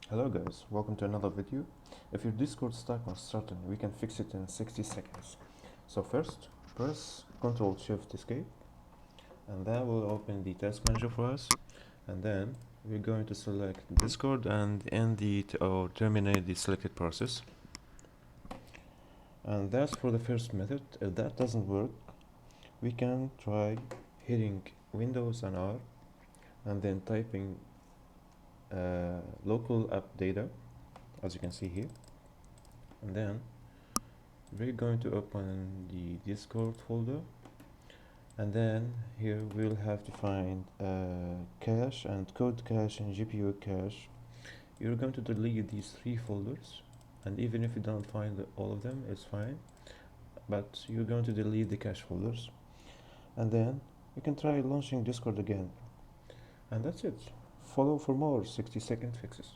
Hello guys, welcome to another video. If your Discord stuck or starting, we can fix it in 60 seconds. So first, press Ctrl Shift Escape, and that will open the task manager for us. And then we're going to select Discord and end or terminate the selected process. And that's for the first method. If that doesn't work, we can try hitting Windows and R and then typing local app data, as you can see here, and then we're going to open the Discord folder, and then here we'll have to find cache and code cache and GPU cache. You're going to delete these three folders, and even if you don't find all of them, it's fine, but you're going to delete the cache folders, and then you can try launching Discord again, and that's it. Follow for more 60-second fixes.